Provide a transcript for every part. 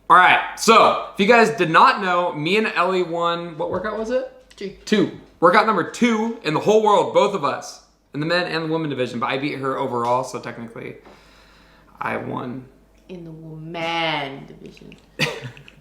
All right, so if you guys did not know, me and Ellie won, what workout was it? Two. Workout number 2 in the whole world, both of us, in the men and the women division, but I beat her overall, so technically I won. In the woman division.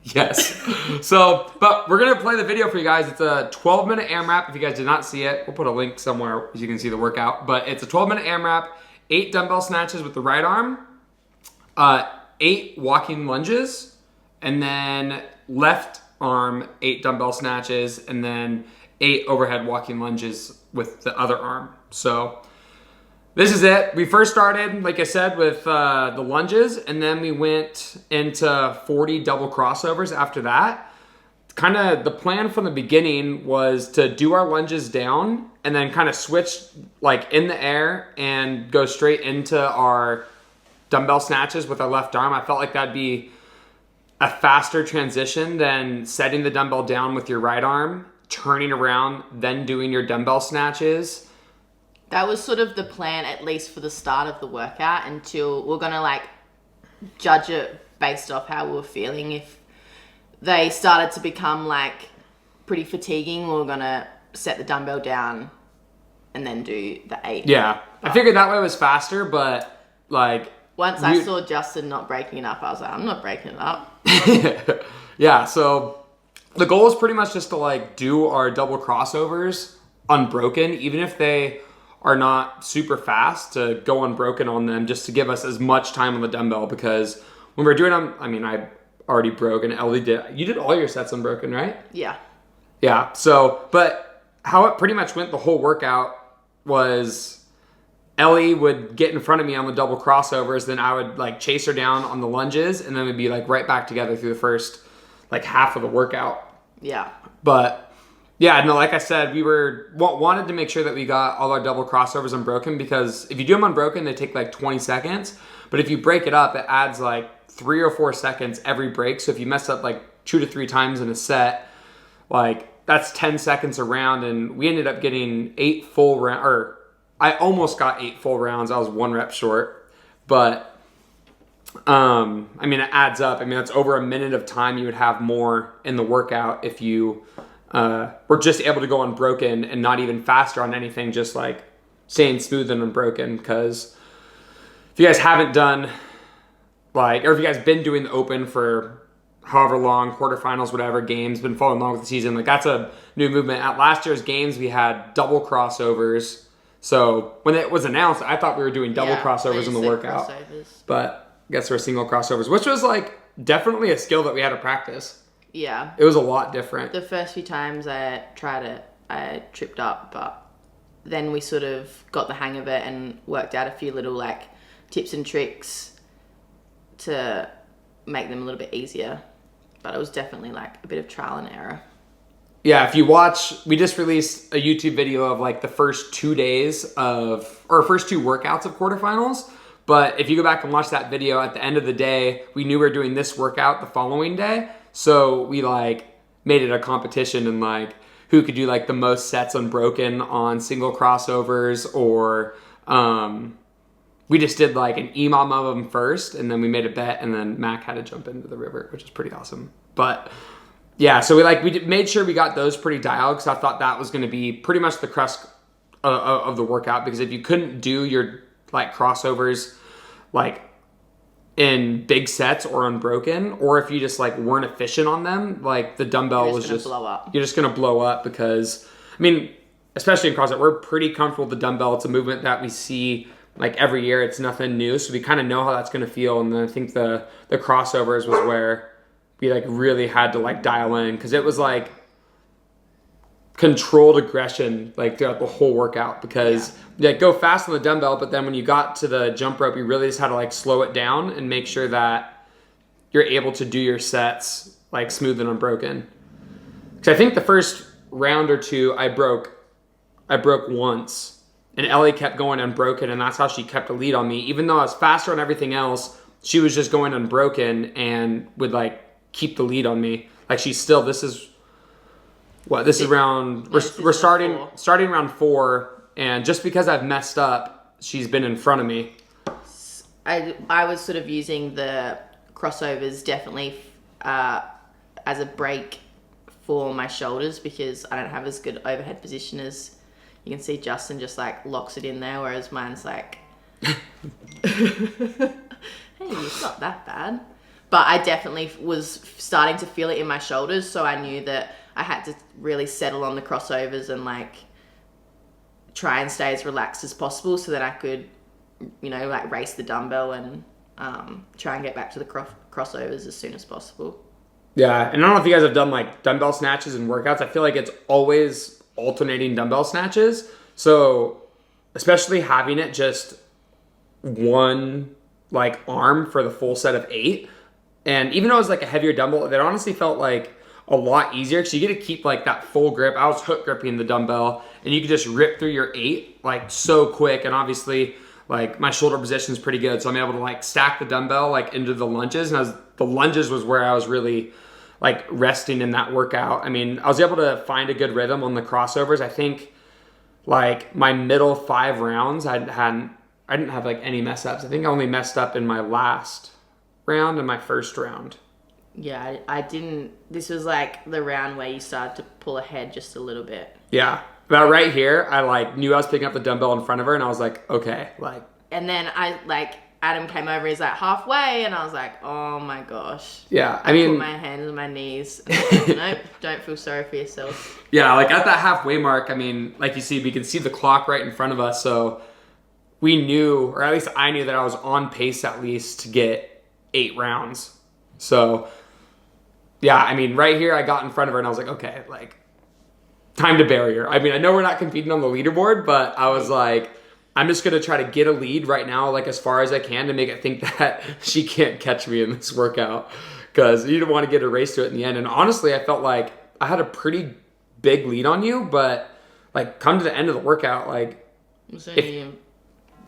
Yes. So, but we're going to play the video for you guys. It's a 12-minute AMRAP. If you guys did not see it, we'll put a link somewhere so you can see the workout. But it's a 12-minute AMRAP, 8 dumbbell snatches with the right arm, 8 walking lunges, and then left arm 8 dumbbell snatches, and then 8 overhead walking lunges with the other arm. So this is it. We first started, like I said, with the lunges, and then we went into 40 double crossovers after that. Kind of the plan from the beginning was to do our lunges down and then kind of switch like in the air and go straight into our dumbbell snatches with our left arm. I felt like that'd be a faster transition than setting the dumbbell down with your right arm, turning around, then doing your dumbbell snatches. That was sort of the plan, at least for the start of the workout, until we're going to like judge it based off how we were feeling. If they started to become like pretty fatiguing, we were going to set the dumbbell down and then do the 8. Yeah. I figured that way was faster, but like... Once I saw Justin not breaking it up, I was like, I'm not breaking it up. Yeah, so the goal is pretty much just to like do our double crossovers unbroken, even if they are not super fast, to go unbroken on them just to give us as much time on the dumbbell, because when we're doing them, I mean, I already broke and Ellie did. You did all your sets unbroken, right? Yeah. Yeah, so, but how it pretty much went the whole workout was... Ellie would get in front of me on the double crossovers, then I would like chase her down on the lunges, and then we'd be like right back together through the first like half of the workout. Yeah. But yeah, no, like I said, we wanted to make sure that we got all our double crossovers unbroken, because if you do them unbroken, they take like 20 seconds. But if you break it up, it adds like 3 or 4 seconds every break. So if you mess up like 2 to 3 times in a set, like that's 10 seconds a round. And we ended up getting 8 full rounds, or I almost got 8 full rounds. I was 1 rep short, but I mean, it adds up. I mean, that's over a minute of time you would have more in the workout if you were just able to go unbroken and not even faster on anything, just like staying smooth and unbroken. Because if you guys haven't done like, or if you guys been doing the open for however long, quarterfinals, whatever, games, been following along with the season, like that's a new movement. At last year's games, we had double crossovers. So when it was announced, I thought we were doing double crossovers in the workout. But I guess we're single crossovers, which was like definitely a skill that we had to practice. Yeah. It was a lot different. The first few times I tried it, I tripped up, but then we sort of got the hang of it and worked out a few little like tips and tricks to make them a little bit easier. But it was definitely like a bit of trial and error. Yeah, if you watch, we just released a YouTube video of like the first 2 days of, or first 2 workouts of quarterfinals. But if you go back and watch that video, at the end of the day, we knew we were doing this workout the following day. So we like made it a competition and like who could do like the most sets unbroken on single crossovers, or we just did like an EMOM of them first, and then we made a bet, and then Mac had to jump into the river, which is pretty awesome. But yeah, so we made sure we got those pretty dialed, because I thought that was going to be pretty much the crux of the workout. Because if you couldn't do your like crossovers like in big sets or unbroken, or if you just like weren't efficient on them, like the dumbbell was just blow up. You're just going to blow up, because I mean, especially in CrossFit, we're pretty comfortable with the dumbbell. It's a movement that we see like every year. It's nothing new, so we kind of know how that's going to feel. And then I think the crossovers was where we like really had to like dial in, because it was like controlled aggression like throughout the whole workout, because you like go fast on the dumbbell, but then when you got to the jump rope, you really just had to like slow it down and make sure that you're able to do your sets like smooth and unbroken. Because I think the first round or 2 I broke once, and Ellie kept going unbroken, and that's how she kept the lead on me. Even though I was faster on everything else, she was just going unbroken and would like keep the lead on me. Like she's still, this is round, we're starting round 4, and just because I've messed up, she's been in front of me. I was sort of using the crossovers definitely as a break for my shoulders because I don't have as good overhead position as you can see. Justin just like locks it in there, whereas mine's like, hey, it's not that bad. But I definitely was starting to feel it in my shoulders, so I knew that I had to really settle on the crossovers and like try and stay as relaxed as possible so that I could, you know, like race the dumbbell and try and get back to the crossovers as soon as possible. Yeah, and I don't know if you guys have done like dumbbell snatches and workouts. I feel like it's always alternating dumbbell snatches. So especially having it just one like arm for the full set of 8. And even though it was like a heavier dumbbell, it honestly felt like a lot easier because you get to keep like that full grip. I was hook gripping the dumbbell and you could just rip through your 8 like so quick. And obviously like my shoulder position is pretty good. So I'm able to like stack the dumbbell like into the lunges. And the lunges was where I was really like resting in that workout. I mean, I was able to find a good rhythm on the crossovers. I think like my middle 5 rounds, I didn't have like any mess ups. I think I only messed up in my last round and my first round. Yeah, I didn't. This was like the round where you started to pull ahead just a little bit. Yeah. But right here, I like knew I was picking up the dumbbell in front of her and I was like, okay, like. And then Adam came over, he's like halfway, and I was like, oh my gosh. Yeah, I mean, put my hands on my knees. Nope, don't feel sorry for yourself. Yeah, like at that halfway mark, I mean, like you see, we can see the clock right in front of us, so we knew, or at least I knew that I was on pace at least to get 8 rounds. So, yeah, I mean, right here, I got in front of her and I was like, okay, like, time to bury her. I mean, I know we're not competing on the leaderboard, but I was like, I'm just going to try to get a lead right now, like as far as I can to make it think that she can't catch me in this workout because you don't want to get a race to it in the end. And honestly, I felt like I had a pretty big lead on you, but like come to the end of the workout, like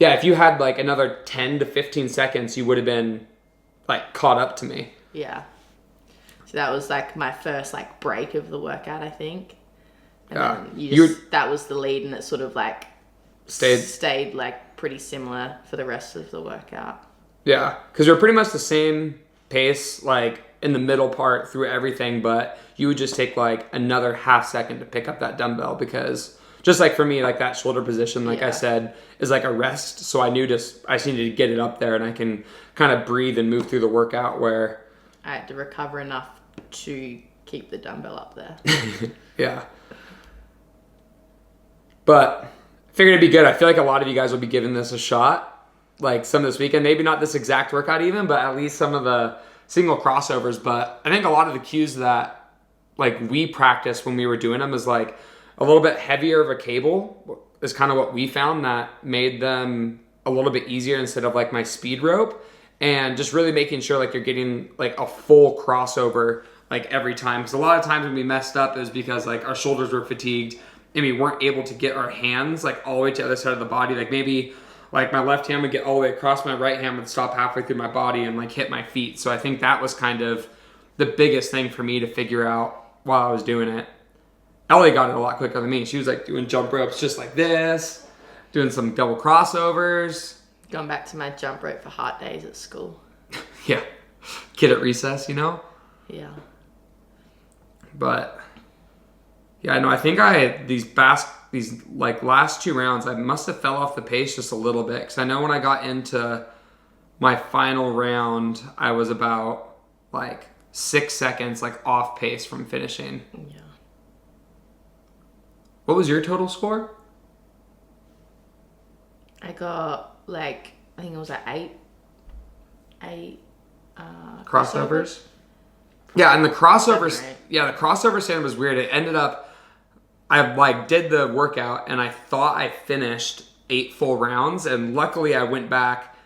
if you had like another 10 to 15 seconds, you would have been like caught up to me. Yeah. So that was like my first like break of the workout, I think. And then that was the lead, and it sort of like stayed like pretty similar for the rest of the workout. Yeah, because you're pretty much the same pace like in the middle part through everything, but you would just take like another half second to pick up that dumbbell because just like for me, like that shoulder position, like I said, is like a rest. So I just needed to get it up there and I can kind of breathe and move through the workout where I had to recover enough to keep the dumbbell up there. Yeah. But figured it'd be good. I feel like a lot of you guys will be giving this a shot, like some this weekend. Maybe not this exact workout even, but at least some of the single crossovers. But I think a lot of the cues that like we practiced when we were doing them is like a little bit heavier of a cable is kind of what we found that made them a little bit easier instead of like my speed rope, and just really making sure like you're getting like a full crossover like every time. Because a lot of times when we messed up, it was because like our shoulders were fatigued and we weren't able to get our hands like all the way to the other side of the body. Like maybe like my left hand would get all the way across, my right hand would stop halfway through my body and like hit my feet. So I think that was kind of the biggest thing for me to figure out while I was doing it. Ellie got it a lot quicker than me. She was like doing jump ropes just like this, doing some double crossovers. Going back to my jump rope for hot days at school. Yeah. Kid at recess, you know? Yeah. But yeah, no, I think these like last 2 rounds, I must have fell off the pace just a little bit. Because I know when I got into my final round, I was about like 6 seconds like off pace from finishing. Yeah. What was your total score? I got like, I think it was like 8 crossovers. Yeah, and the crossovers, the crossover stand was weird. It ended up, I like did the workout and I thought I finished 8 full rounds, and luckily I went back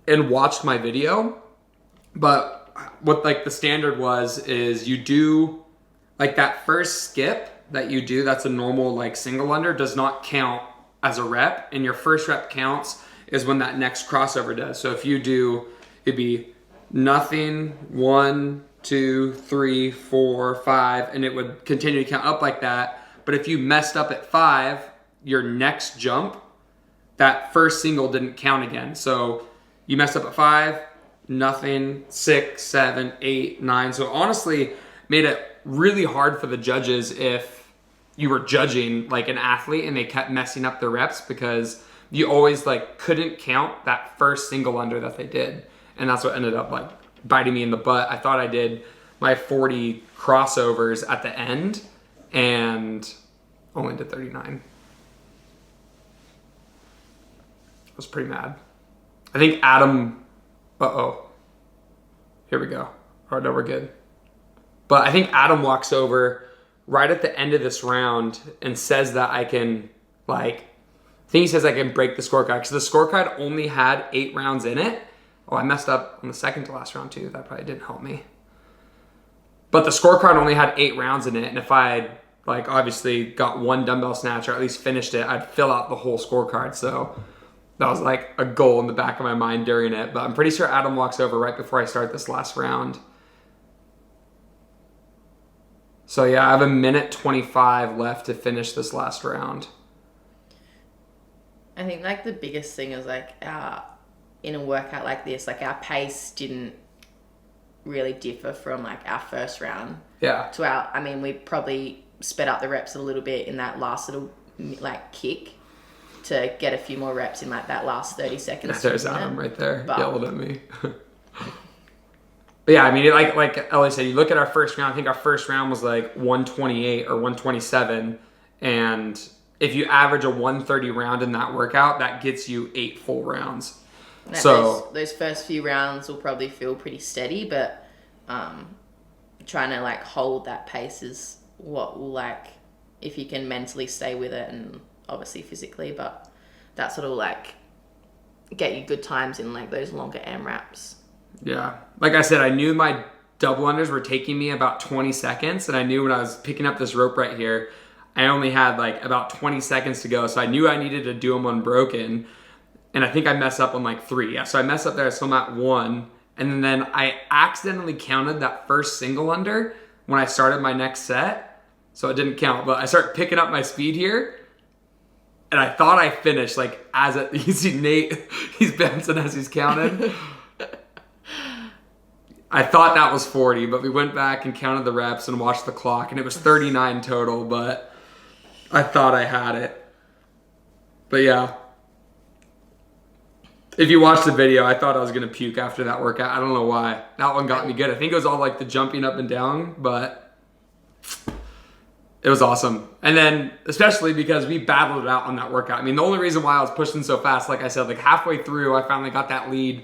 and watched my video. But what like the standard is you do like that first skip that you do, that's a normal like single under, does not count as a rep, and your first rep counts is when that next crossover does. So if you do, it'd be nothing, 1, 2, 3, 4, 5, and it would continue to count up like that. But if you messed up at 5, your next jump, that first single didn't count again. So you messed up at 5, nothing, 6, 7, 8, 9. So honestly, made it really hard for the judges if you were judging like an athlete and they kept messing up their reps, because you always like couldn't count that first single under that they did. And that's what ended up like biting me in the butt. I thought I did my 40 crossovers at the end and only did 39. I was pretty mad. I think Adam, here we go. Oh, no, we're good. But I think Adam walks over right at the end of this round and says that I can, like, I think he says I can break the scorecard, because the scorecard only had 8 rounds in it. Oh, I messed up on the second to last round too. That probably didn't help me. But the scorecard only had 8 rounds in it, and if I had, like, obviously got 1 dumbbell snatch or at least finished it, I'd fill out the whole scorecard. So that was like a goal in the back of my mind during it. But I'm pretty sure Adam walks over right before I start this last round. So yeah, I have 1:25 left to finish this last round. I think like the biggest thing is like in a workout like this, like our pace didn't really differ from like our first round. Yeah. To our, I mean, we probably sped up the reps a little bit in that last little like kick to get a few more reps in like that last 30 seconds. There's Adam right there, yelled at me. But yeah, I mean, like Ellie said, you look at our first round, I think our first round was like 128 or 127. And if you average a 130 round in that workout, that gets you 8 full rounds. So those first few rounds will probably feel pretty steady, but trying to like hold that pace is what will, like, if you can mentally stay with it and obviously physically, but that's what will like get you good times in like those longer AMRAPs. Yeah. Like I said, I knew my double unders were taking me about 20 seconds. And I knew when I was picking up this rope right here, I only had like about 20 seconds to go. So I knew I needed to do them unbroken. And I think I messed up on like 3. Yeah. So I messed up there. So I'm at 1. And then I accidentally counted that first single under when I started my next set. So it didn't count. But I started picking up my speed here. And I thought I finished like you see Nate, he's bouncing as he's counted. I thought that was 40, but we went back and counted the reps and watched the clock, and it was 39 total, but I thought I had it. But yeah. If you watch the video, I thought I was going to puke after that workout. I don't know why. That one got me good. I think it was all like the jumping up and down, but it was awesome. And then, especially because we battled it out on that workout. I mean, the only reason why I was pushing so fast, like I said, like halfway through, I finally got that lead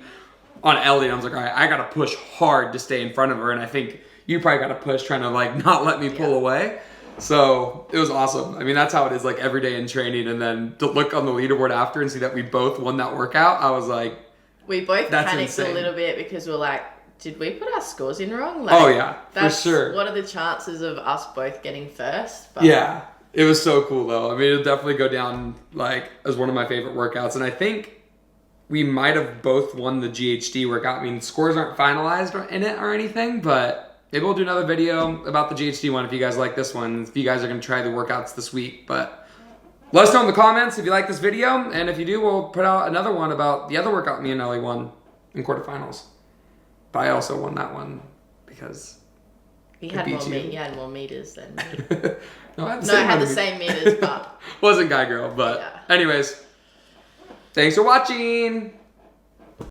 on Ellie. I was like, all right, I got to push hard to stay in front of her. And I think you probably got to push trying to like not let me pull away. So it was awesome. I mean, that's how it is like every day in training. And then to look on the leaderboard after and see that we both won that workout, I was like, we both panicked insane. A little bit because we're like, did we put our scores in wrong? Like, oh yeah, for sure. What are the chances of us both getting first? But yeah, it was so cool though. I mean, it'll definitely go down like as one of my favorite workouts. And I think we might have both won the GHD workout. I mean, scores aren't finalized in it or anything, but maybe we'll do another video about the GHD one if you guys like this one, if you guys are going to try the workouts this week. But let us know in the comments if you like this video, and if you do, we'll put out another one about the other workout me and Ellie won in quarterfinals. But I also won that one because you had more meters than me. No, I had the same meters, but wasn't guy girl. But anyways, thanks for watching.